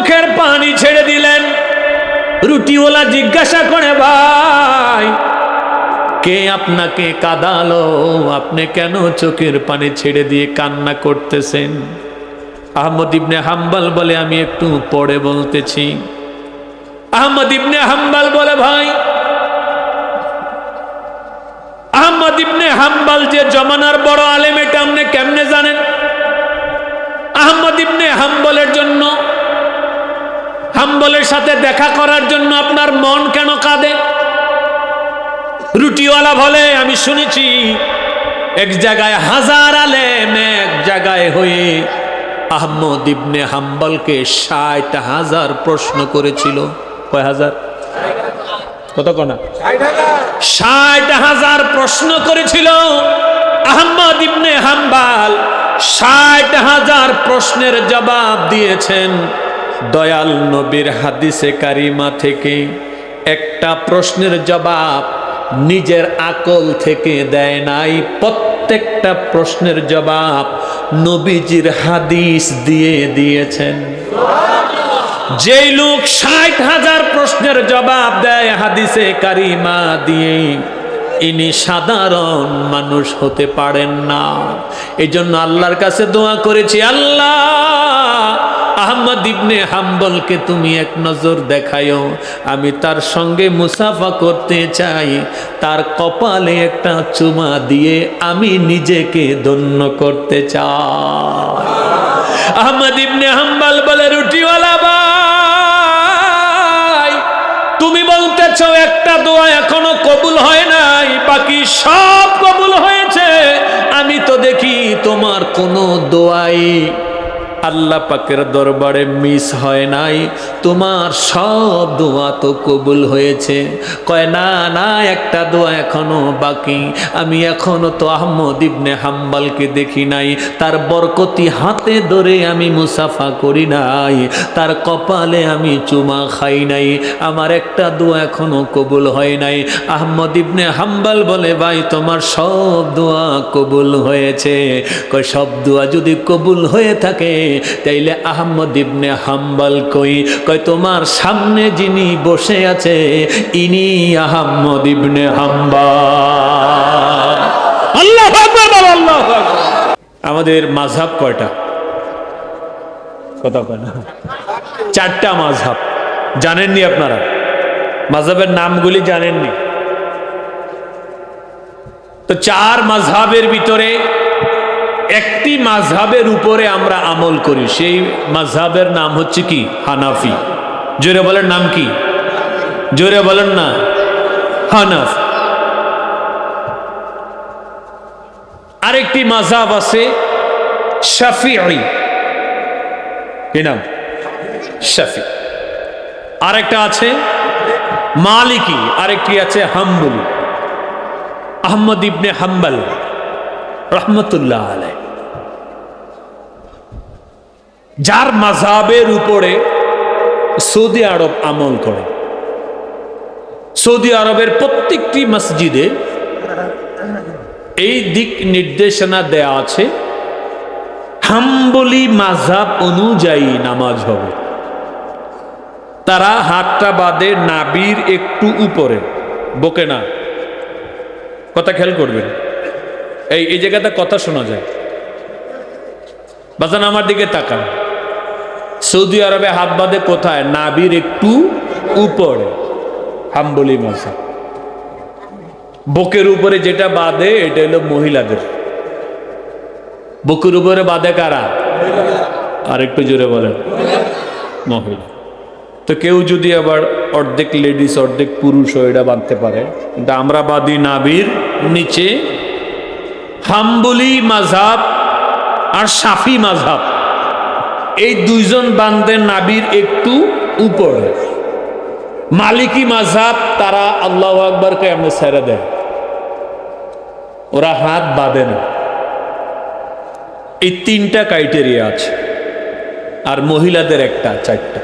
চোখের পানি ছেড়ে দিলেন। রুটিওয়ালা জিজ্ঞাসা করে, ভাই কে আপনাকে কাঁদালো? আপনি কেন চোখের পানি ছেড়ে দিয়ে কান্না করতেছেন? আহমদ ইবনে হাম্বল বলে, আমি একটু পরে বলতেছি। আহমদ ইবনে হাম্বল বলে, ভাই আহমদ ইবনে হাম্বল যে জমানার বড় আলেম, এটা আপনি কেমনে জানেন? আহমদ ইবনে হাম্বলের জন্য, হাম্বলের সাথে দেখা করার জন্য আপনার মন কেন কাঁদে? রুটিওয়ালা বলে, আমি শুনেছি এক জায়গায় হাজার আলেম এক জায়গায় হয়ে আহমদ ইবনে হাম্বলকে ৬০,০০০ প্রশ্ন করেছিল। কয় হাজার? কত কোনা? ৬০,০০০ প্রশ্ন করেছিল আহমদ ইবনে হাম্বল। ৬০,০০০ প্রশ্নের জবাব দিয়েছেন। দয়াল নবীর হাদিসে কারিমা থেকে একটা প্রশ্নের জবাব নিজের আকল থেকে দেয় নাই, প্রত্যেকটা প্রশ্নের জবাব নবীজির হাদিস দিয়ে দিয়েছেন। যেই লোক ৬০,০০০ প্রশ্নের জবাব দেয় হাদিসে কারিমা দিয়ে, ইনি সাধারণ মানুষ হতে পারেন না। এই জন্য আল্লাহর কাছে দোয়া করেছি, আল্লাহ আহমদ ইবনে হাম্বলকে তুমি এক নজর দেখায়ো, আমি তার সঙ্গে মুসাফা করতে চাই, তার কপালে একটা চুমা দিয়ে আমি নিজেকে ধন্য করতে চাই। আহমদ ইবনে হাম্বল বলে, রুটিওয়ালা ভাই তুমি বলতেছ একটা দোয়া এখনো কবুল হয় নাই, বাকি সব কবুল হয়েছে। আমি তো দেখি তোমার কোনো দোয়াই আল্লাহ পাকের দরবারে মিস হয় নাই, তোমার সব দোয়া তো কবুল হয়েছে। কয় না না, একটা দোয়া এখনো বাকি। আমি এখনো তো আহমদ ইবনে হাম্বলকে দেখি নাই, তার বরকতি হাতে ধরে আমি মুসাফা করি নাই, তার কপালে আমি চুমা খাই নাই, আমার একটা দোয়া এখনো কবুল হয় নাই। আহমদ ইবনে হাম্বল বলে, ভাই তোমার সব দোয়া কবুল হয়েছে। কয় সব দোয়া যদি কবুল হয়ে থাকে তাইলে আহমদ ইবনে হাম্বল কই? কয় তোমার সামনে যিনি বসে আছে ইনি আহমদ ইবনে হাম্বল। আল্লাহু আকবার, আল্লাহু আকবার। আমাদের মাযহাব কয়টা? কথা কয় না? 4টা মাযহাব। জানেননি আপনারা? মাযহাবের নামগুলি জানেননি? তো 4 মাযহাবের ভিতরে একটি মাযহাবের উপরে আমরা আমল করি, সেই মাযহাবের নাম হচ্ছে কি? হানাফি। জোরে বলেন, নাম কি? জোরে বলেন না, হানাফি। আরেকটি মাযহাব আছে শাফিঈ, কি নাম? শাফি। আরেকটা আছে মালিকি, আরেকটি আছে হাম্বলি। আহমদ ইবনে হাম্বল রহমতুল্লাহ আলাইহি, যার মাযহাবের উপরে সৌদি আরব আমল করে। সৌদি আরবের প্রত্যেকটি মসজিদে এই দিক নির্দেশনা দেয়া আছে, হাম্বলি মাযহাব অনুযায়ী নামাজ হবে। তারা হাতটা বাঁধে নাভির একটু উপরে, বকে না। কথা খেয়াল করবেন, এই জায়গাটা কথা শোনা যায়। বাজান আমার দিকে তাকান। সৌদি আরবে হাত বাঁধে কোথায়? নাভির একটু উপরে, হাম্বলি মাযহাব। বুকের উপরে যেটা বাঁধে এটা হলো মহিলাদের। বুকের উপরে বাঁধে কারা? আর একটু জোরে বলেন, মহিলা। তো কেউ যদি আবার অর্ধেক লেডিস অর্ধেক পুরুষ এটা বাঁধতে পারে, কিন্তু আমরা বাঁধি নাভির নিচে। হাম্বলি মাযহাব আর শাফি মাযহাব এই দুইজন বাঁধেন নাভির একটু উপরে। মালিকি মাযহাব তারা আল্লাহু আকবারকে এমনি ছেড়ে দেয়, ওরা হাত বাঁধে না। এই 3টা ক্রাইটেরিয়া আছে, আর মহিলাদের একটা, 4টা।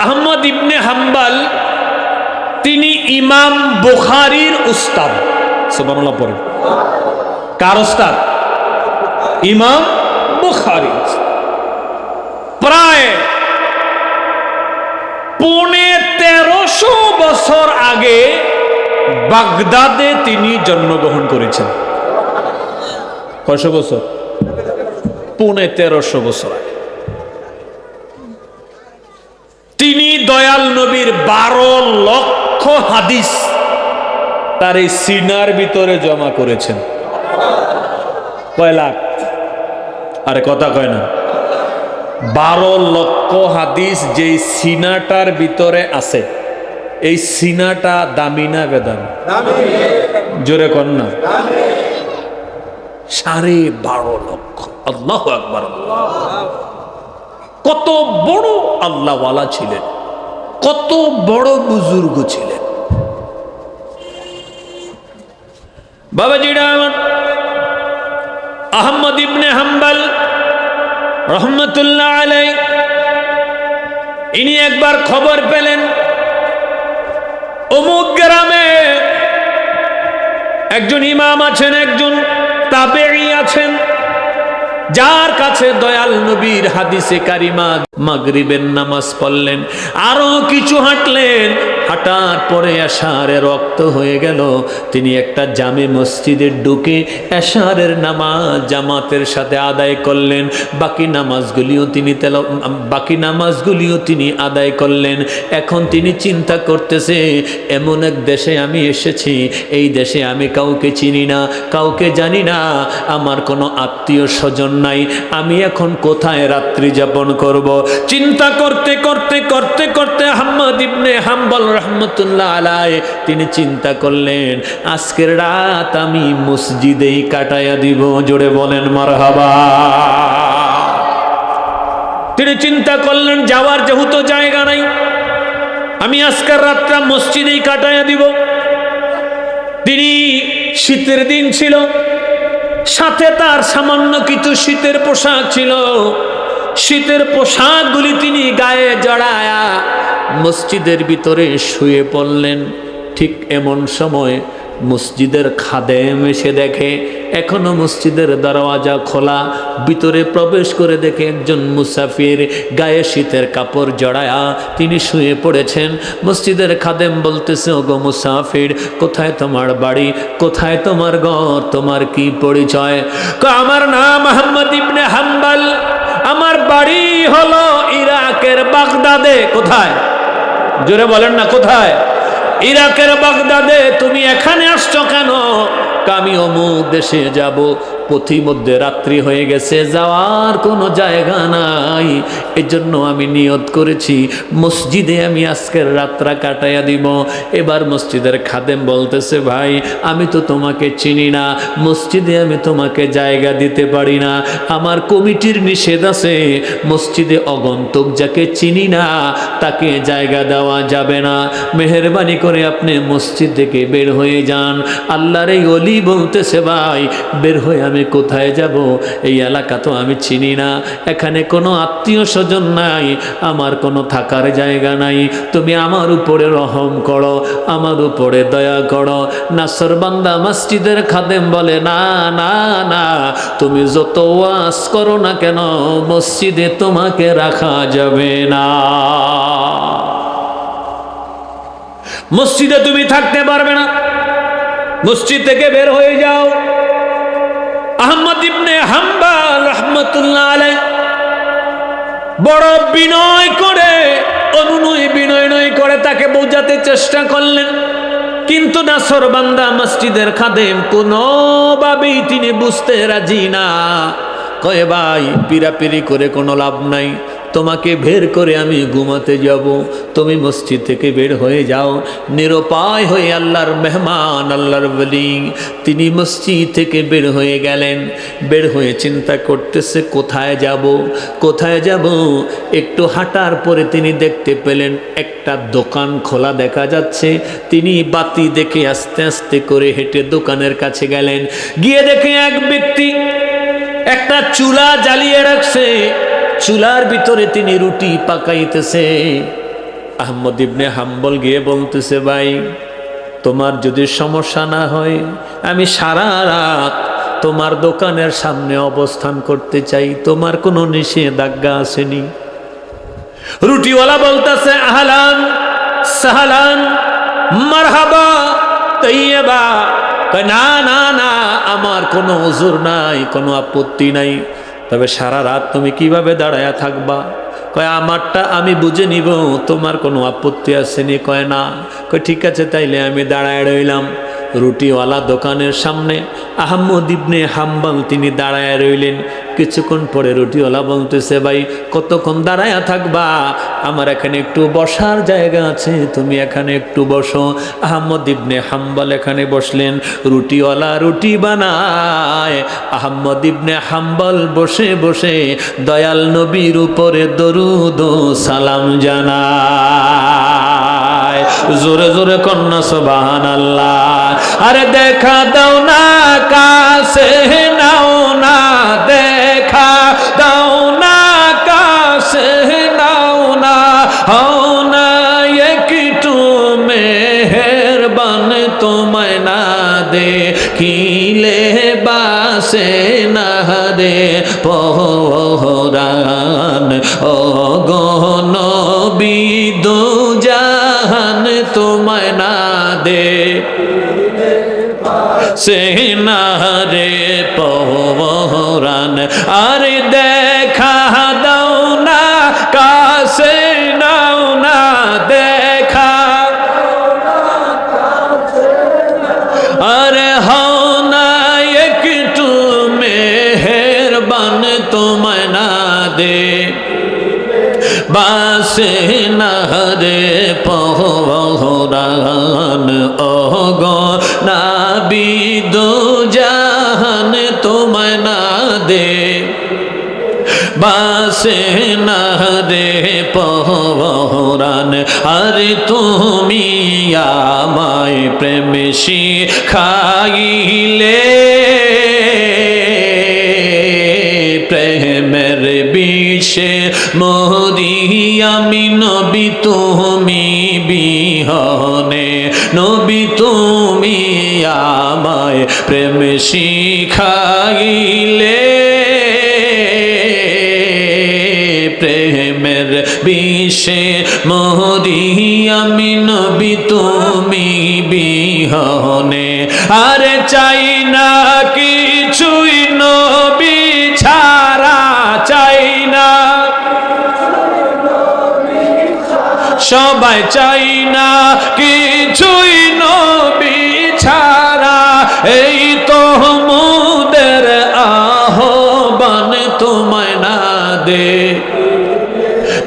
আহমদ ইবনে হাম্বল তিনি ইমাম বুখারীর উস্তাদ। সুবহানাল্লাহ পড়েন। কার উস্তাদ? ইমাম বুখারী। প্রায় 1350 বছর আগে বাগদাদে তিনি জন্মগ্রহণ করেছেন। কয়শো বছর? 1350 বছর আগে তিনি দয়াল নবীর 12 লক্ষ হাদিস তার এই সিনার ভিতরে জমা করেছেন। কয় লাখ? আরে কথা কয় না। 12 লক্ষ হাদিস যেই সিনাটার ভিতরে আছে, এই সিনাটা দামি না বেদামি? জোরে কন না। 12.5 লক্ষ। আল্লাহু আকবার। কত বড় আল্লাহওয়ালা ছিলেন, কত বড় বুজুর্গ ছিলেন। বাবাজিরা আমার, আহমদ ইবনে হাম্বল রহমতুল্লাহ আলাইহি ইনি একবার খবর পেলেন অমুক গ্রামে একজন ইমাম আছেন, একজন তাবেঈ আছেন, যার কাছে দয়াল নবীর হাদিসে কারিমা। মাগরিবের নামাজ পড়লেন, আরো কিছু হাঁটলেন, হাঁটার পরে এশারের রক্ত হয়ে গেল। তিনি একটা জামে মসজিদে ঢুকে এশারের নামাজ জামাতের সাথে আদায় করলেন। বাকি নামাজগুলিও তিনি আদায় করলেন। এখন তিনি চিন্তা করতেছে, এমন এক দেশে আমি এসেছি, এই দেশে আমি কাউকে চিনি না, কাউকে জানি না, আমার কোনো আত্মীয় স্বজন নাই, আমি এখন কোথায় রাত্রি যাপন করব? চিন্তা করতে করতে করতে করতে আহমদ ইবনে হাম্বল রহমতুল্লাহ আলাইহি তিনি চিন্তা করলেন, আজকের রাত আমি মসজিদেই কাটাইয়া দিব। জোরে বলেন মারহাবা। তিনি চিন্তা করলেন, যাওয়ার যেহেতু জায়গা নাই, আমি আজকের রাতটা মসজিদেই কাটাইয়া দিব। তিনি শীতের দিন ছিল, সাথে তার সামান্য কিছু শীতের পোশাক ছিল। শীতের পোশাকগুলি তিনি গায়ে জড়ায়া মসজিদের ভিতরে শুয়ে পড়লেন। ঠিক এমন সময় মসজিদের খাদেম এসে দেখে এখনো মসজিদের দরওয়াজা খোলা। ভিতরে প্রবেশ করে দেখে একজন মুসাফির গায়ে শীতের কাপড় জড়ায়া তিনি শুয়ে পড়েছেন। মসজিদের খাদেম বলতেছে, ওগো মুসাফির, কোথায় তোমার বাড়ি, কোথায় তোমার ঘর, তোমার কি পরিচয়? আমার নাম আহমদ ইবনে হাম্বল, আমার বাড়ি হলো ইরাকের বাগদাদে। কোথায়? জোরে বলেন না, কোথায়? ইরাকের বাগদাদে। তুমি এখানে আসছো কেন? আমি অমুক দেশে যাব, পথিমধ্যে রাত্রি হয়ে গেছে, যাওয়ার কোনো জায়গা নাই, এজন্য আমি নিয়ত করেছি মসজিদে আমি আজকের রাতটা কাটাইয়া দিব। এবার মসজিদের খাদেম বলতেছে, ভাই আমি তো তোমাকে চিনি না, মসজিদে আমি তোমাকে জায়গা দিতে পারি না, আমার কমিটির নিষেধ আছে, মসজিদে অগন্তুক যাকে চিনি না তাকে জায়গা দেওয়া যাবে না, মেহেরবানি করে আপনি মসজিদ থেকে বের হয়ে যান। আল্লাহর এই ওলি বলতেছে, ভাই বের হয়ে আমি কোথায় যাব? এই এলাকা তো আমি চিনি না, এখানে কোনো আত্মীয় স্বজন নাই, আমার কোনো থাকার জায়গা নাই, তুমি আমার উপরে রহম করো, আমার উপরে দয়া করো। নাসরবান্দা মসজিদের খাদেম বলে, না না না, তুমি যত ওয়াজ করো না কেন মসজিদে তোমাকে রাখা যাবে না, মসজিদে তুমি থাকতে পারবে না, মসজিদ থেকে বের হয়ে যাও। আহমদ ইবনে হাম্বল রাহমাতুল্লাহ আলাইহি বড় বিনয় করে, অনুনয় বিনয় করে তাকে বোঝাতে চেষ্টা করলেন, কিন্তু নাসরবান্দা মসজিদের খাদেম কোনোভাবেই তিনি বুঝতে রাজি না। কয়ে, ভাই পিরাপিরি করে কোনো লাভ নাই, তোমাকে বের করে আমি ঘুমাতে যাব, তুমি মসজিদ থেকে বের হয়ে যাও। নিরুপায় হয়ে আল্লাহর মেহমান, আল্লাহর ওলি তিনি মসজিদ থেকে বের হয়ে গেলেন। বের হয়ে চিন্তা করতেছে, কোথায় যাব, কোথায় যাব। একটু হাঁটার পরে তিনি দেখতে পেলেন একটা দোকান খোলা দেখা যাচ্ছে। তিনি বাতি দেখে আস্তে আস্তে করে হেঁটে দোকানের কাছে গেলেন। গিয়ে দেখে এক ব্যক্তি একটা চুলা জ্বালিয়ে রাখছে, চুলার ভিতরে তিনি রুটি পাকাইতেছে। আহমদ ইবনে হাম্বল গিয়ে বলতেছে, ভাই তোমার যদি সমস্যা না হয় আমি সারা রাত তোমার দোকানের সামনে অবস্থান করতে চাই, তোমার কোনো নিষেধাজ্ঞা আসেনি? রুটিওয়ালা বলতেছে আহলান সাহলান মারহাবা তৈয়বা। কয় না না না, আমার কোনো ওযর নাই, কোনো আপত্তি নাই, তবে সারা রাত তুমি কিভাবে দাঁড়ায়া থাকবা? কয় আমারটা আমি বুঝে নিব, তোমার কোনো আপত্তি আসেনি? কয় না। কয় ঠিক আছে, তাইলে আমি দাঁড়ায় রইলাম। রুটিওয়ালা দোকানের সামনে আহমদ ইবনে হাম্বল তিনি দাঁড়ায় রইলেন। কিছুক্ষণ পরে রুটিওয়ালা বলতেছে, ভাই কতক্ষণ দাঁড়ায়া থাকবা? আমার এখানে একটু বসার জায়গা আছে, তুমি এখানে একটু বসো। আহমদ ইবনে হাম্বল এখানে বসলেন। রুটিওয়ালা রুটি বানায়, আহমদ ইবনে হাম্বল বসে বসে দয়াল নবীর উপরে দরুদ ও সালাম জানায়। জোরে জোরে কন্যা সুবহানাল্লাহ। আরে দেখা দাও না কাছে নাও না, দেখা দাও না কাছে নাও না, হও না একটু মেহেরবান, তোমায় না দেখিলে বাসে না রে পরাণ। ও গো নবী দু জাহান, তোমায় না সে না রে পরাণ। আরে দেখা দাও না কাছে নাও না, দেখা আরে হও না একটু মেহেরবান, তোমায় না দে বাসে না রে পরাণ। ও গো নবী দু জাহান, তোমায় না দে বাসে না রে পরাণ। আরে তুমি আমায় প্রেম শিখাইলে, প্রেমের বিষে মরি আমি নবী তুমি বিহনে। নবী তুমি আমায় প্রেম শিখাইলে, প্রেমের বিষে মরি আমি নবী তুমি বিহনে। আরে চাই না কিছুই নবী ছাড়া, চাই না সবাই, চাই না কিছুই নবী ছাড়া। এই তো মোদের আহ্বান, তোমায় না দে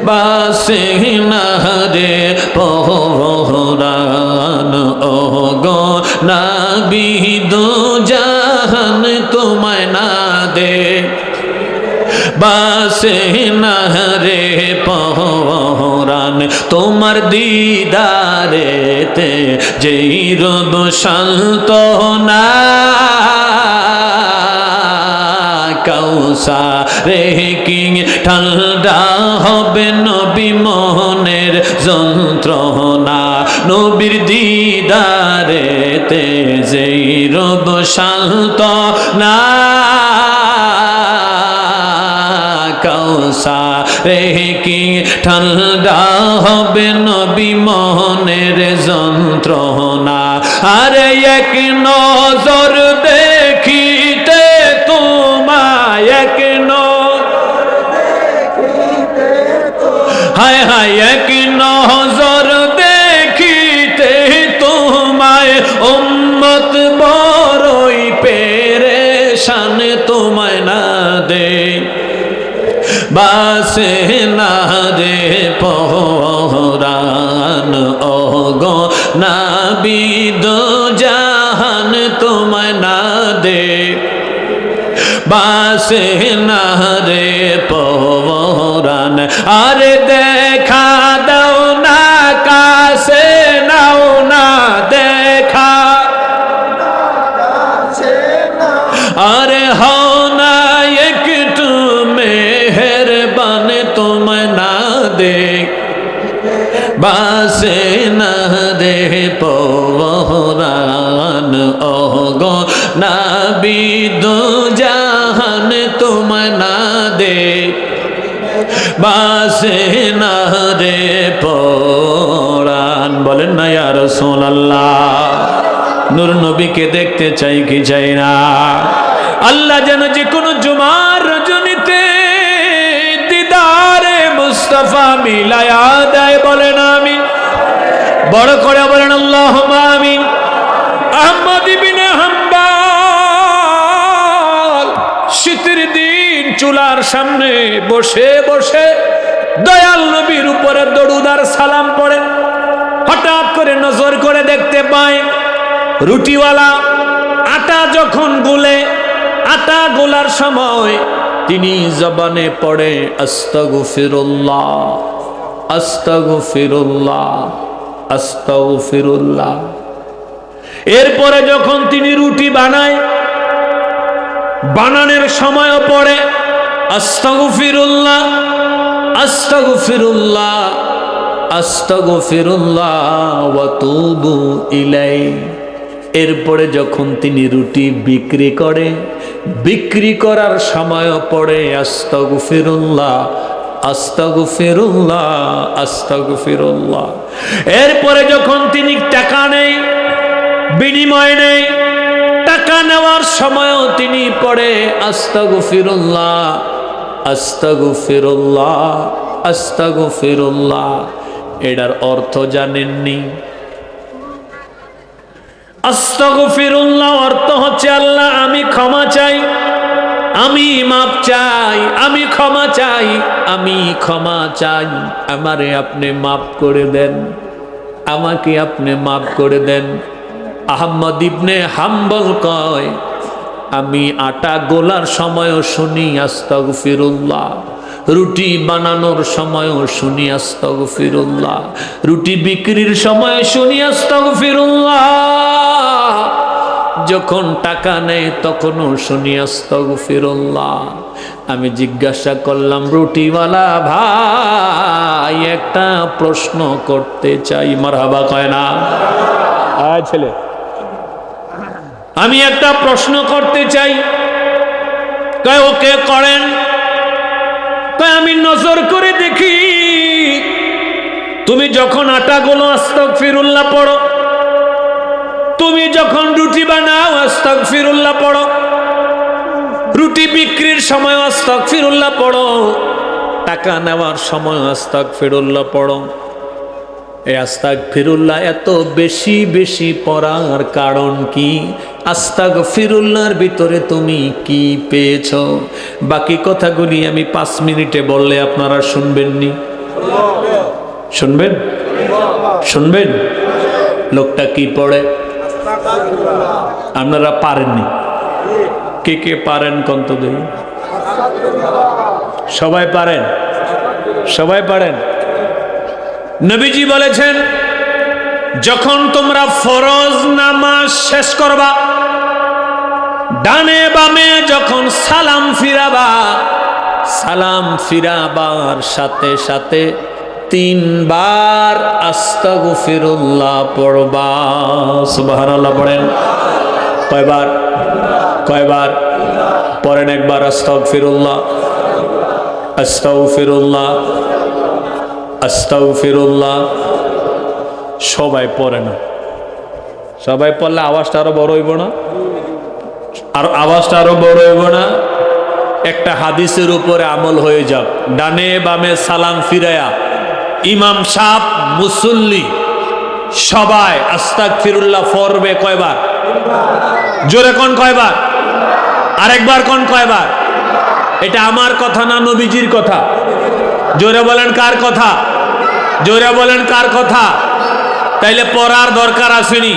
বাসে না রে পরাণ। ও গো নবী দু জাহান, তোমায় না দে বাসে না রে পরাণ। তোমার দিদারেতে যেই রব সান্তনা, কাউসারে কি ঠান্ডা হবে নবী মোহনের যন্ত্রণা। নবীর দিদারেতে যেই রব সান্তনা, কাউসারে কি ঠান্ডা হবে নবী মোহনের যন্ত্রণা। আরে এক নজর দেখিতে তোমায়, এক হায় হায় এক নজর দেখিতে তোমায়, উম্মত বড়ই পেরেশান, তোমায় না দে বাসে না রে পরাণ। ও গো নবী দু জাহান, তোমায় না দে বাসে না রে পরাণ। আরে দেখা দাও না কাছে নাও না, দেখা আরে হও না একটু মেহেরবান, তোমায় না দে বাসে না রে পরাণ। ও গো নবী দু জাহান, তোমায় না দে বাসে না রে পরাণ। বলেন না ইয়া রাসূলুল্লাহ, নূর নবীকে দেখতে চাই কি চাই না? আল্লাহ যেন যে কোনো জুমার রজনীতে দিদারে মুস্তাফা মিলায়া দেয়। বলেন আমিন। বড় করে বলেন আল্লাহুম্মা আমিন। আহমদ ইবনে হাম্বল শীতের দিন চুলার সামনে বসে বসে দয়াল নবীর উপরে দরুদ আর সালাম পড়ে। হঠাৎ করে নজর করে দেখতে পায় রুটিওয়ালা আটা যখন গুলে, আটা গোলার সময় তিনি জবানে পড়ে আস্তাগফিরুল্লাহ, আস্তাগফিরুল্লাহ, আস্তাগফিরুল্লাহ। এরপরে যখন তিনি রুটি বানায়, বানানোর সময় পড়ে আস্তাগফিরুল্লাহ, আস্তাগফিরুল্লাহ, আস্তাগফিরুল্লাহ ওয়া তুবু ইলাইহি। এরপরে যখন তিনি রুটি বিক্রি করে, বিক্রি করার সময় পড়ে আস্তাগফিরুল্লাহ, আস্তাগফিরুল্লাহ, আস্তাগফিরুল্লাহ। এরপরে যখন তিনি টাকা নেই, বিনিময় নেই, টাকা নেওয়ার সময়ও তিনি পড়ে আস্তাগফিরুল্লাহ, আস্তাগফিরুল্লাহ, আস্তাগফিরুল্লাহ। এটার অর্থ জানেননি? আস্তাগফিরুল্লাহ অর্থ হচ্ছে আল্লাহ আমি ক্ষমা চাই, আমি মাপ চাই, আমি ক্ষমা চাই, আমি ক্ষমা চাই, আমারে আপনি মাফ করে দেন, আমাকে আপনি মাফ করে দেন। আহমদ ইবনে হাম্বল কয় আমি আটা গোলার সময়ও শুনি আস্তাগফিরুল্লাহ, রুটি বানানোর সময়ও শুনি আস্তাগফিরুল্লাহ, রুটি বিক্রির সময় শুনি আস্তাগফিরুল্লাহ, যখন টাকা নেই তখনও শুনি আস্তাগফিরুল্লাহ। আমি জিজ্ঞাসা করলাম রুটিওয়ালা ভাই একটা প্রশ্ন করতে চাই। মারহাবা কয় না? আয় ছেলে, আমি একটা প্রশ্ন করতে চাই। কয় ওকে করেন। কয় আমি নজর করে দেখি তুমি যখন আটা গোলো আস্তাগফিরুল্লাহ পড়ো, তুমি যখন রুটি বানাও আস্তাগফিরুল্লাহ পড়ো, রুটি বিক্রির সময় আস্তাগফিরুল্লাহ পড়ো, টাকা নেওয়ার সময় আস্তাগফিরুল্লাহ পড়ো। এই আস্তাগফিরুল্লাহ এত বেশি বেশি পড়ার কারণ কি? আস্তাগফিরুল্লাহর ভিতরে তুমি কি পেয়েছো? বাকি কথাগুলি আমি 5 মিনিটে বললে আপনারা শুনবেননি? শুনবেন? শুনবেন? লোকটা কি পড়ে আপনারা পারেননি? কে কে পারেন কন্ত দেই? সবাই পারেন? সবাই পারেন? নবীজি বলেছেন যখন তোমরা ফরজ নামাজ শেষ করবা, ডানে বামে যখন সালাম ফিরাবা, সালাম ফিরাবার সাথে সাথে 3 বার আস্তাগফিরুল্লাহ পড়বা। সুবহানাল্লাহ পড়েন। কয়বার? কয়বার পড়েন? একবার আস্তাগফিরুল্লাহ, আস্তাগফিরুল্লাহ, আস্তাগফিরুল্লাহ। সবাই পড়ে না। সবাই পড়লে আওয়াজটা আরো বড় হইব না? আর আওয়াজটা আরো বড় হইব না? একটা হাদিসের উপরে আমল হয়ে যাক। ডানে বামে সালাম ফিরায়া ইমাম সাহেব মুসল্লি সবাই আস্তাগফিরুল্লাহ পড়বে কয়বার? জোরে কোন কয়বার? আরেকবার কোন কয়বার? এটা আমার কথা না নবীজির কথা? জোরে বলেন কার কথা? জোরে বলেন কার কথা? তাইলে পড়ার দরকার আসেনি?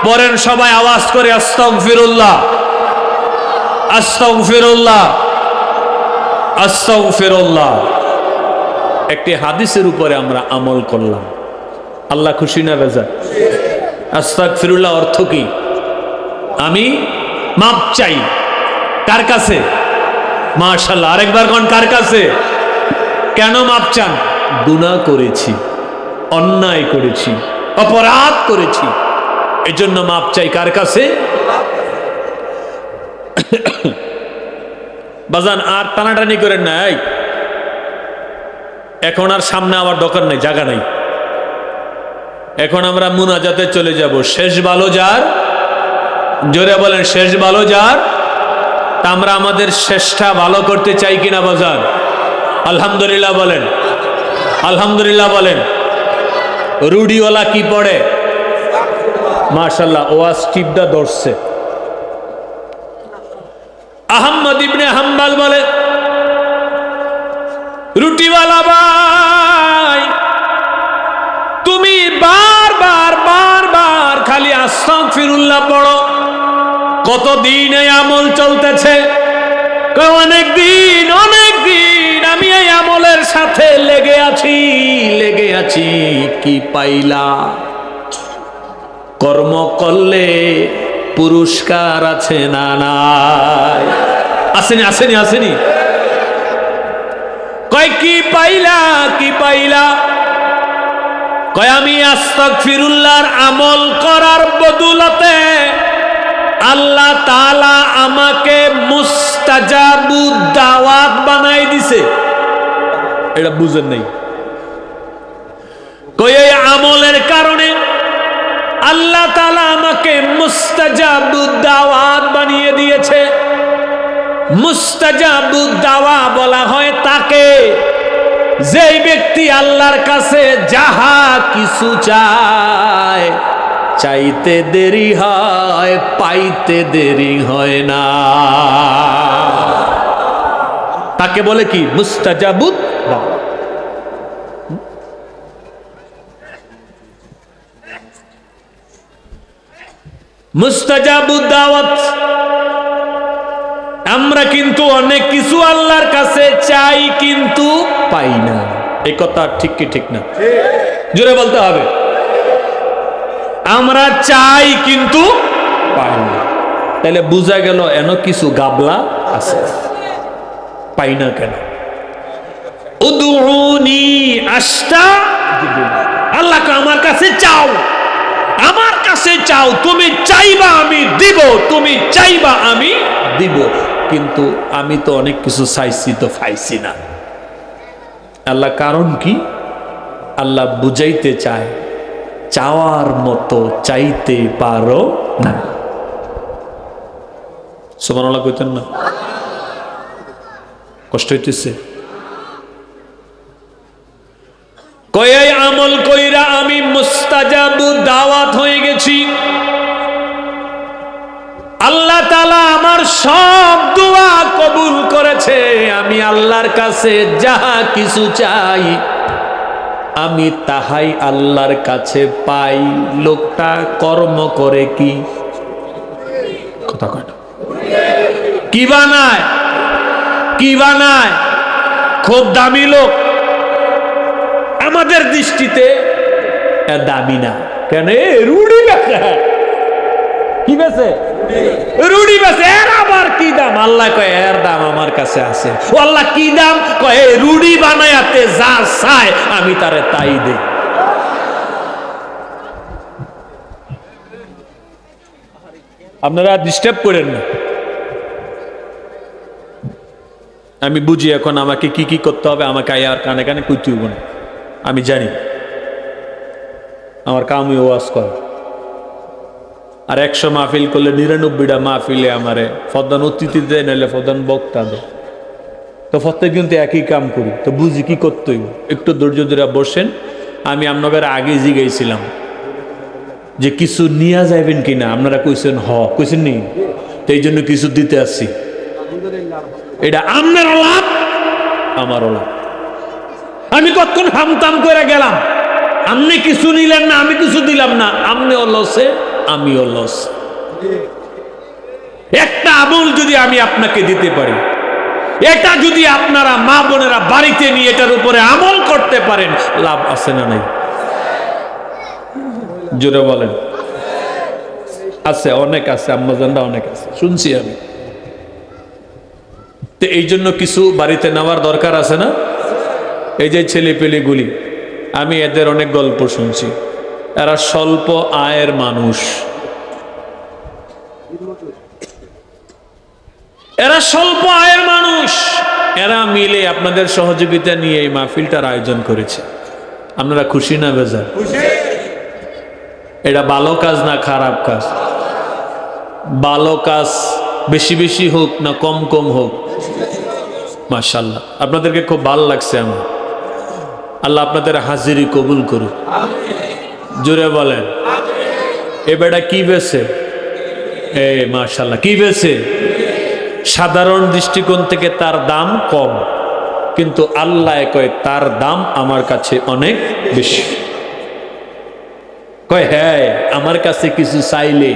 পড়েন সবাই আওয়াজ করে আস্তাগফিরুল্লাহ, আস্তাগফিরুল্লাহ, আস্তাগফিরুল্লাহ। একটি হাদিসের উপরে আমরা আমল করলাম। আল্লাহ খুশি না রাজা? আস্তাগফিরুল্লাহ অর্থ কি? আমি মাপ চাই। কার কাছে? মাশাআল্লাহ। আরেকবার কোন কার কাছে? কেন মাপ চান? গুনাহ করেছি, অন্যায় করেছি, অপরাধ করেছি, এজন্য মাপ চাই। কার কাছে? বাজান আর টানাটানি করেন না। এখন আর সামনে আবার দরকার নেই, জায়গা নেই। এখন আমরা মুনাজাতে চলে যাব। শেষ ভালো যার, জোরে বলেন শেষ ভালো যার। তা আমরা আমাদের শেষটা ভালো করতে চাই কিনা বাজার? আলহামদুলিল্লাহ বলেন, আলহামদুলিল্লাহ বলেন। রুডিওয়ালা কি পড়ে? মাশাআল্লাহ, ওয়াজ টিপটা ধরছে। আহমদ ইবনে হাম্বল বলে, রুটিওয়ালা ভাই, তুমি বারবার বারবার খালি আস্তাগফিরুল্লাহ পড়ো, কতদিন এই আমল চলতেছে? অনেক দিন আমি এই আমলের সাথে লেগে আছি। কি পাইলা? কর্ম করলে পুরস্কার আছে না নাই? আসেনি। কয় কি পাইলা? কয় আমি আস্তাগফিরুল্লাহর আমল করার বদৌলতে আল্লাহ তাআলা আমাকে মুস্তাজাবুদ দাওয়াত বানাই দিছে। এটা বুঝেন নাই? কই এই আমলের কারণে আল্লাহ তাআলা আমাকে মুস্তাজাবুদ দাওয়াত বানিয়ে দিয়েছে। মুস্তাজাবুদ দাওয়া বলা হয় তাকে, যেই ব্যক্তি আল্লাহর কাছে যাহা কিছু চায়, চাইতে দেরি হয়, পাইতে দেরি হয় না। তাকে বলে কি? মুস্তাজাবুদ দাওয়া। মুস্তাজাবুদ দাওয়াত। আমরা কিন্তু অনেক কিছু আল্লাহর কাছে চাই কিন্তু পাই না। এই কথা ঠিক কি ঠিক না? জোরে বলতে হবে। আমরা চাই কিন্তু পাই না। তাহলে বোঝা গেল এন কিছু গাবলা আছে, পাই না কেন? উদউনি আস্তাজিব। আল্লাহকে আমার কাছে চাও, আমার কাছে চাও। তুমি চাইবা আমি দিব, তুমি চাইবা আমি দিব। কিন্তু আমি তো অনেক কিছু চাইছি, তো পাইছি না। আল্লাহ কারণ কি? আল্লাহ বুঝাইতে চায়, চাওয়ার মতো চাইতে পারো না। সুবহানাল্লাহ কইতেন না? কষ্ট হইতেছে? কয় এই আমল কইরা আমি মুস্তাজাবুদ দাওয়াত হয়ে গেছি। আল্লাহ তাআলা আমার সব দোয়া কবুল করেছে। আমি আল্লাহর কাছে যাহা কিছু চাই, আমি তাহাই আল্লাহর কাছে পাই। লোকটা কর্ম করে কি? কথা কয় না। কি বানায়? খুব দামি লোক। আমাদের দৃষ্টিতে দামি না কেন? রুড়ি বেচে। কি বেচে? রুড়ি বেচে। এর আবার কি দাম? আল্লাহ কয় এর দাম আমার কাছে আছে। ও আল্লাহ কি দাম? কয় রুড়ি বানায়াতে যা চায় আমি তারে তাই দেই। আপনারা ডিস্টার্ব করেন না। আমি বুঝি এখন আমাকে কি কি করতে হবে। আমাকে আর কানে কানে কইতে হইব না। আমি জানি আমার কামই ওয়াজ করে। আর 100 মাহফিল করলে 99টা মাহফিলে আমারে ফদান অতিথি দেয়, নাহলে ফদান বক্তা দেয়। তো প্রত্যেক কিন্তু একই কাম করি, তো বুঝি কি করতে হইব। একটু ধৈর্য ধরে বসেন। আমি আপনাদের আগে জিগাইছিলাম যে কিছু নিয়ে যাইবেন কিনা, আপনারা কইছেন কইছেন নি? তো এই জন্য কিছু দিতে আসছি। এটা আপনারও লাভ, আমারও লাভ। আমি কতক্ষণ হামতাম করে গেলাম, আপনি কিছু নিলেন না, আমি কিছু দিলাম না। আপনিও লসে, আমিও লস। একটা আমল যদি আমি আপনাকে দিতে পারি, এটা যদি আপনারা মা বোনেরা বাড়িতে নিয়ে এটার উপরে আমল করতে পারেন, লাভ আছে না নাই? জোরে বলেন। আছে, অনেক আছে। আম্মাজানরা অনেক আছে, শুনছি আমি। তো এই জন্য কিছু বাড়িতে নেওয়ার দরকার আছে না? এই যে ছেলে পেলেগুলি, আমি এদের অনেক গল্প শুনছি। এরা স্বল্প আয়ের মানুষ। এরা স্বল্প আয়ের মানুষ। এরা মিলে আপনাদের সহযোগিতা নিয়ে এই মাহফিলটার আয়োজন করেছে। আপনারা খুশি না বেজার? এটা ভালো কাজ না খারাপ কাজ? ভালো কাজ বেশি বেশি হোক না কম কম হোক? মাশাআল্লাহ, আপনাদেরকে খুব ভালো লাগছে আমার। আল্লাহ আপনাদের হাজিরি কবুল করুক। জোরে বলেন। এ বেটা কি বেছে? মাশাআল্লাহ, কি বেছে? সাধারণ দৃষ্টিকোণ থেকে তার দাম কম, কিন্তু আল্লাহ কয় তার দাম আমার কাছে অনেক বেশি। কয় হ্যাঁ, আমার কাছে কিছু চাইলে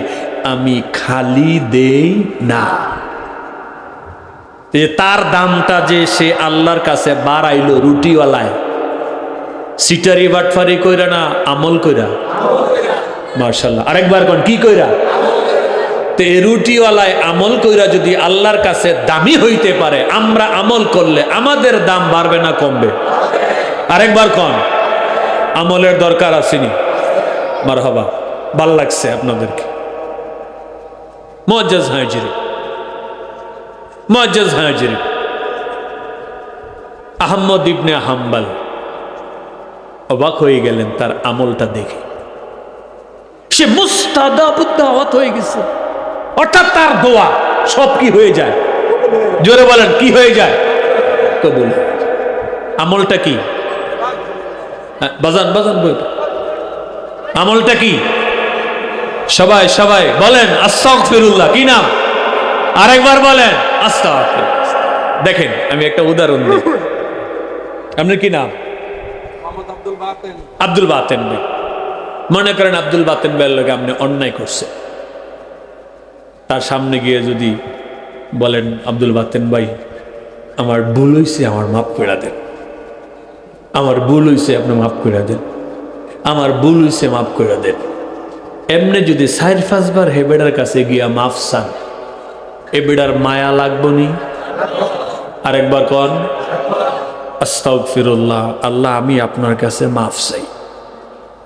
আমি খালি দেই না। তার দামটা যে সে আল্লাহর কাছে বাড়াইলো রুটিওয়ালায়, সিটারি বাটফারি কইরা না আমল কইরা? মাশাআল্লাহ, আরেকবার কোন কি কইরা? তো এই রুটিওয়ালায় আমল কইরা যদি আল্লাহর কাছে দামি হইতে পারে, আমরা আমল করলে আমাদের দাম বাড়বে না কমবে? আরেকবার কোন, আমলের দরকার আসেনি? মারহাবা, ভাল লাগছে আপনাদেরকে। মুআজ্জাজ হাজির, মুআজ্জাজ হাজির, আহমদ ইবনে হাম্বল অবাক হয়ে গেলেন তার আমলটা দেখে। সে মুস্তাজাবুদ দাওয়াত হয়ে গেছে, অর্থাৎ তার দোয়া সব কি হয়ে যায়? জোরে বলেন, কি হয়ে যায়? কবুল। আমলটা কি? বাজান বাজান বই, আমলটা কি? সবাই সবাই বলেন আস্তাগফিরুল্লাহ। কি নাম? আরেকবার বলেন আস্তাগফিরুল্লাহ। দেখেন আমি একটা উদাহরণ দিই। আপনার কি নাম? আব্দুল বাতেন ভাই। মনে করেন আব্দুল বাতেন ভাইয়ের লোকে আপনি অন্যায় করছে, তার সামনে গিয়ে যদি বলেন আব্দুল বাতেন ভাই আমার ভুল হয়েছে, আমার মাফ করে দেন, আমার ভুল হয়েছে আপনি মাফ করে দেন, আমার ভুল হয়েছে মাফ করে দেন, এমনি যদি ৪-৫ বার হে বেড়ার কাছে গিয়া মাফ চান, এ বেড়ার মায়া লাগবো নি? আরেকবার কন আস্তাগফিরুল্লাহ, আল্লাহ আমি আপনার কাছে মাফ চাই।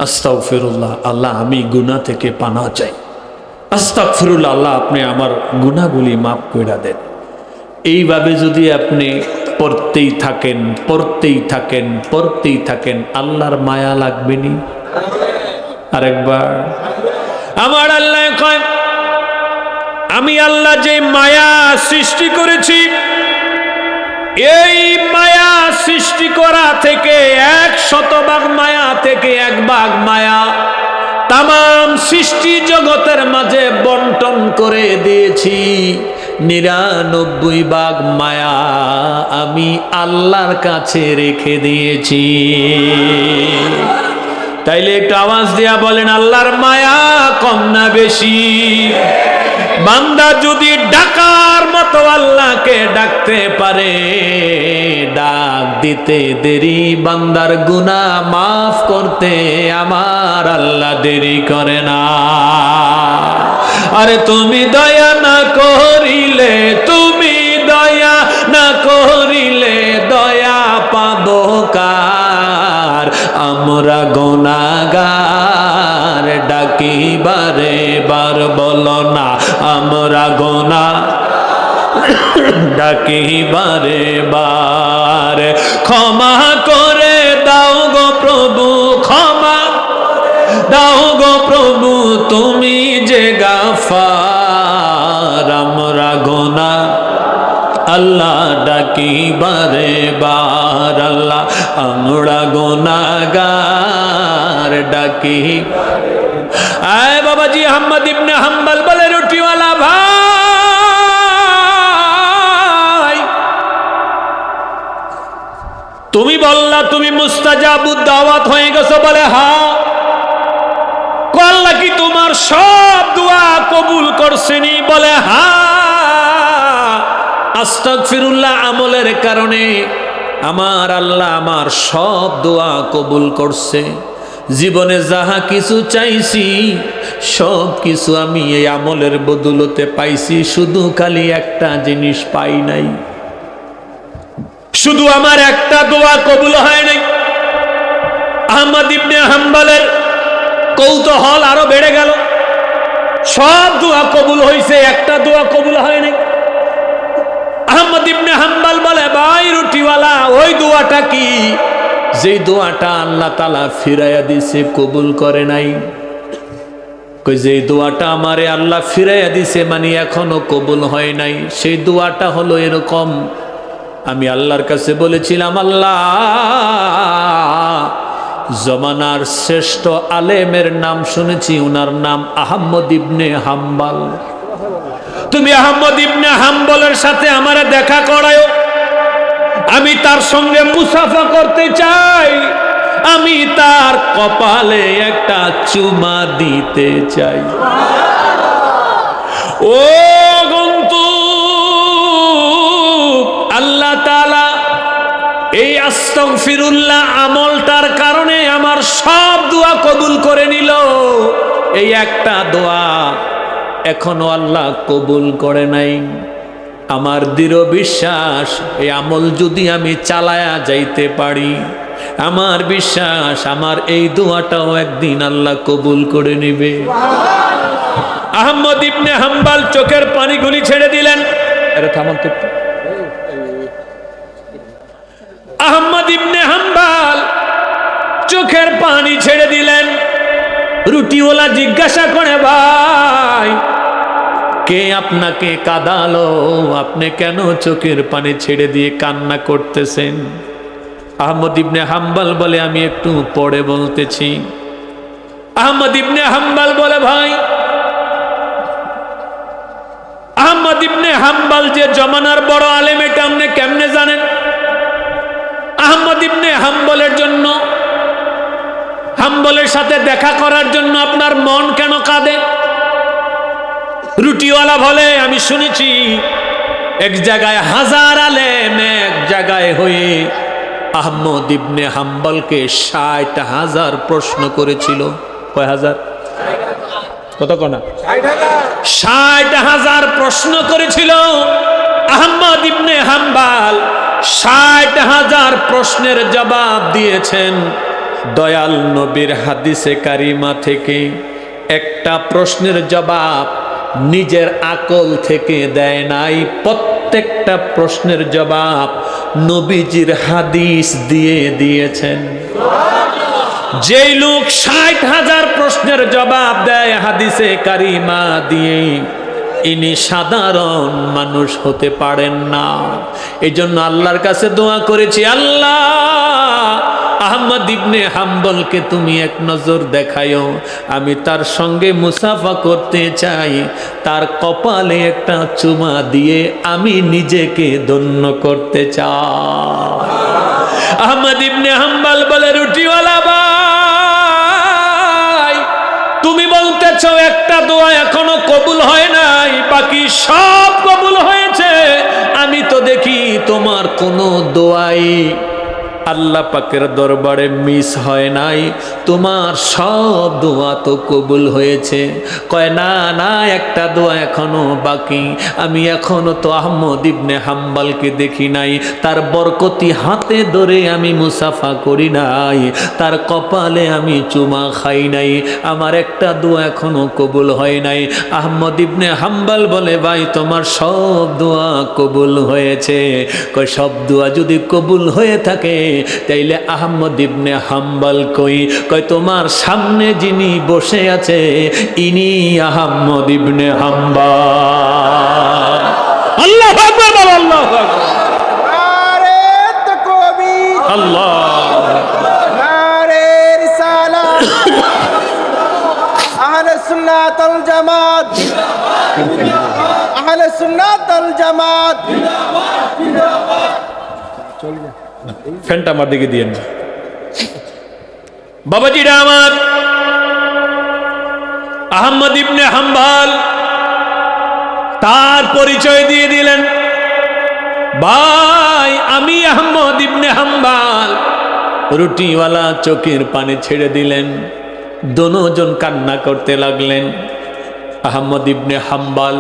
আস্তাগফিরুল্লাহ, আল্লাহ আমি গুনাহ থেকে পানাহ চাই। আস্তাগফিরুল্লাহ, আল্লাহ আপনি আমার গুনাহগুলি মাফ করে দেন। এইভাবে যদি আপনি পড়তেই থাকেন পড়তেই থাকেন পড়তেই থাকেন, আল্লাহর মায়া লাগবে নি? আরেকবার। আমার আল্লাহ কয় আমি আল্লাহ যে মায়া সৃষ্টি করেছি, এই মায়া সৃষ্টি করা থেকে ১০০ মায়া থেকে ১ ভাগ মায়া তামাম সৃষ্টি জগতের মাঝে বন্টন করে দিয়েছি। ৯৯ মায়া আমি আল্লাহর কাছে রেখে দিয়েছি। তাইলে একটু আওয়াজ দিয়া বলেন আল্লাহর মায়া কম না বেশি? বান্দা যদি ডাকার মতো আল্লাহকে ডাকতে পারে, ডাক দিতে দেরি, বান্দার গুনাহ মাফ করতে আমার আল্লাহ দেরি করে না। আরে তুমি দয়া না করিলে, তুমি দয়া না করিলে দয়া পাবো কার? আমরা গুনাহগার ডাকি বারে বার, বলো না আমরা গুনাহ ডাকি বারে বার। ক্ষমা করে দাও গো প্রভু, ক্ষমা দাও গো প্রভু, তুমি যে গাফার। আমরা গুনাহ আল্লাহ ডাকি বারে বার, আল্লাহ আমরা গুনাহগার ডাকি। আয় বাবাজি আহমদ ইবনে হাম্বল বলে রুটিওয়ালা ভাই, তুমি বললা তুমি মুস্তাজাবুদ দাওয়াত হয়ে গেছো। বলে হ্যাঁ। আল্লাহ কি তোমার সব দোয়া কবুল করছেনি? বলে হ্যাঁ। আস্তাগফিরুল্লাহ আমলের কারণে আমার আল্লাহ আমার সব দোয়া কবুল করছে। জীবনে যাহা কিছু চাইছি সব কিছু আমি এই আমলের বদৌলতে পাইছি, শুধু খালি একটা জিনিস পাই নাই, শুধু আমার একটা দোয়া কবুল হয় নাই। আহমদ ইবনে হাম্বলের কৌতূহল আরো বেড়ে গেল। সব দোয়া কবুল হয়েছে, একটা দোয়া কবুল হয় নাই। আহমদ ইবনে হাম্বল বলে, ভাই রুটিওয়ালা, ওই দোয়াটা কি যেই দোয়াটা আল্লাহ তাআলা ফিরাইয়া দিছে, কবুল করে নাই? কই যে দোয়াটা আমারে আল্লাহ ফিরাইয়া দিছে মানে এখনো কবুল হয় নাই, সেই দোয়াটা হলো এরকম, আমি আল্লাহর কাছে বলেছিলাম, আল্লাহ জমানার শ্রেষ্ঠ আলেমের নাম শুনেছি, উনার নাম আহমদ ইবনে হাম্বল, তুমি আহমদ ইবনে হাম্বলের সাথে আমারে দেখা করায়ো, আমি তার সঙ্গে মুসাফা করতে চাই, আমি তার কপালে একটা চুমা দিতে চাই। ও গন্তু, আল্লাহ তাআলা এই আস্তাগফিরুল্লাহ আমলটার কারণে আমার সব দোয়া কবুল করে নিল, এই একটা দোয়া এখনো আল্লাহ কবুল করে নাই। আমার দৃঢ় বিশ্বাস, এই আমল যদি আমি চালায়া যাইতে পারি, আমার বিশ্বাস আমার এই দোয়াটাও একদিন আল্লাহ কবুল করে নেবে। আহমদ ইবনে হাম্বল চোখের পানিগুলি ছেড়ে দিলেন। আরে থামান তো। আহমদ ইবনে হাম্বল চোখের পানি ছেড়ে দিলেন। রুটিওয়ালা জিজ্ঞাসা করে, ভাই কে আপনাকে কাঁদালো? আপনি কেন চোখের পানি ছেড়ে দিয়ে কান্না করতেছেন? আহমদ ইবনে হাম্বল বলে, আমি একটু পরে বলতেছি। আহমদ ইবনে হাম্বল বলে, ভাই আহমদ ইবনে হাম্বল যে জমানার বড় আলেম, এটা আপনি কেমনে জানেন? আহমদ ইবনে হাম্বলের জন্য, হাম্বলের সাথে দেখা করার জন্য আপনার মন কেন কাঁদে? রুটিওয়ালা বলে, আমি শুনেছি এক জায়গায় হাজার আলেম এক জায়গায় হয়ে আহমদ ইবনে হাম্বলকে ৬০,০০০ প্রশ্ন করেছিল। কয় হাজার? কত কনা? ৬০,০০০ প্রশ্ন করেছিল আহমদ ইবনে হাম্বল। ৬০,০০০ প্রশ্নের জবাব দিয়েছেন দয়াল নবীর হাদিসে কারিমা থেকে। একটা প্রশ্নের জবাব নিজের আকল থেকে দেয় নাই, প্রত্যেকটা প্রশ্নের জবাব নবীজির হাদিস দিয়ে দিয়েছেন। যেই লোক ৬০,০০০ প্রশ্নের জবাব দেয় হাদিসে কারিমা দিয়ে, ইনি সাধারণ মানুষ হতে পারেন না। এই জন্য আল্লাহর কাছে দোয়া করেছি, আল্লাহ আহমদ ইবনে হাম্বলকে তুমি এক নজর দেখায়ো, আমি তার সঙ্গে মুসাফা করতে চাই, তার কপালে একটা চুমা দিয়ে আমি নিজেকে ধন্য করতে চাই। আহমদ ইবনে হাম্বল বলে, রুটিওয়ালা ভাই, তুমি বলতেছ একটা দোয়া এখনো কবুল হয় নাই, বাকি সব কবুল হয়েছে। আমি তো দেখি তোমার কোনো দোয়াই আল্লাহ পাকের দরবারে মিস হয় নাই, তোমার সব দোয়া তো কবুল হয়েছে। কয় না না, একটা দোয়া এখনো বাকি, আমি এখনো তো আহমদ ইবনে হাম্বলকে দেখি নাই, তার বরকতি হাতে ধরে আমি মুসাফা করি নাই, তার কপালে আমি চুমা খাই নাই, আমার একটা দোয়া এখনো কবুল হয় নাই। আহমদ ইবনে হাম্বল বলে, ভাই তোমার সব দোয়া কবুল হয়েছে। কয় সব দোয়া যদি কবুল হয়ে থাকে তাইলে আহমদ ইবনে হাম্বল কই? কয় তোমার সামনে যিনি বসে আছে ইনি আহমদ ইবনে হাম্বল। আল্লাহু আকবার, আল্লাহু আকবার, নারে তাকবীর, আল্লাহ, নারে রিসালাত, আহলে সুন্নাত ওয়াল জামাত, আহলে সুন্নাত ওয়াল জামাত। চলবে ফ্যানটা আমার দিকে দিয়েন না বাবাজিরা আমার। আহমদ ইবনে হাম্বল তার পরিচয় দিয়ে দিলেন, ভাই আমি আহমদ ইবনে হাম্বল। রুটিওয়ালা চোখের পানি ছেড়ে দিলেন, দুজন কান্না করতে লাগলেন। আহমদ ইবনে হাম্বল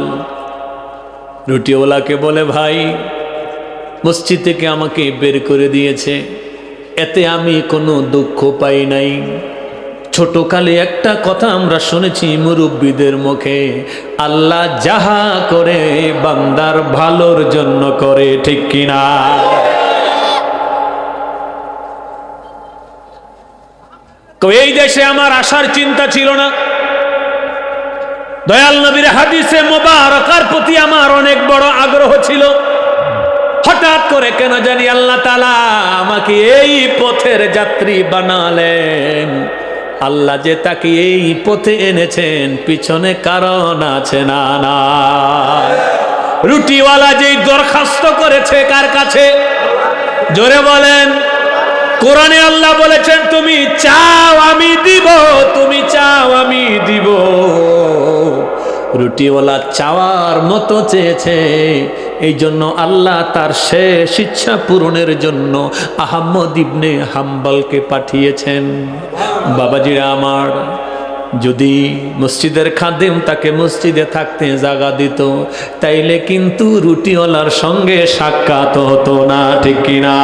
রুটিওয়ালাকে বলে, ভাই মসজিদ থেকে আমাকে বের করে দিয়েছে, এতে আমি কোনো দুঃখ পাই নাই। ছোটকালে একটা কথা আমরা শুনেছি মুরব্বীদের মুখে, আল্লাহ যাহা করে বান্দার ভালোর জন্য করে, ঠিক কিনা? তো এই দেশে আমার আসার চিন্তা ছিল না, দয়াল নবীর হাদিসে মোবারকার প্রতি আমার অনেক বড় আগ্রহ ছিল। হঠাৎ করে কেন জানি আল্লাহ তাআলা আমাকে এই পথের যাত্রী বানালেন। আল্লাহ যে তাকে এই পথে এনেছেন পিছনে কারণ আছে না? না, রুটিওয়ালা যেই দরখাস্ত করেছে কার কাছে? জোরে বলেন। কোরআনে আল্লাহ বলেছেন তুমি চাও আমি দিব, তুমি চাও আমি দিব। রুটিওয়ালা চাওয়ার মতো চেয়েছে, এই জন্য আল্লাহ তার শেষ ইচ্ছা পূরণের জন্য আহমদ ইবনে হাম্বলকে পাঠিয়েছেন। বাবাজিরা আমার, যদি মসজিদের খাদেম তাকে মসজিদে থাকতে জায়গা দিত, তাইলে কিন্তু রুটিওয়ালার সঙ্গে সাক্ষাৎ হতো না, ঠিক কিনা?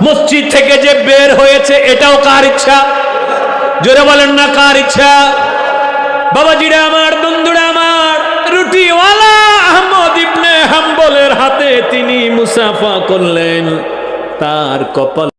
মসজিদ থেকে যে বের হয়েছে এটাও কার ইচ্ছা? জোরে বলেন না, কার ইচ্ছা? বাবাজিরা আমার, বন্ধুরা আমার, রুটিওয়ালা আহমদ ইবনে হাম্বলের হাতে তিনি মুসাফা করলেন, তার কপাল